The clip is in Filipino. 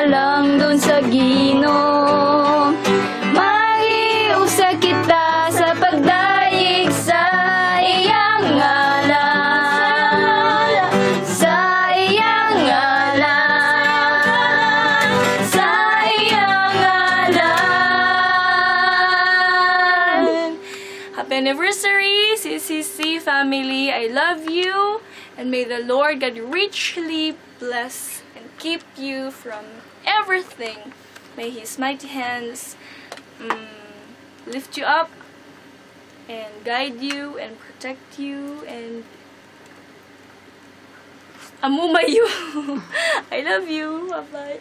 lang dun sa Ginoo. Mahiusa kita sa pagdayeg sa iyang ngalan, sa iyang ngalan, sa iyang ngalan. Happy anniversary, CCC family. I love you, and may the Lord God richly bless and keep you from everything. May His mighty hands lift you up and guide you and protect you and amumay you. I love you. Bye-bye.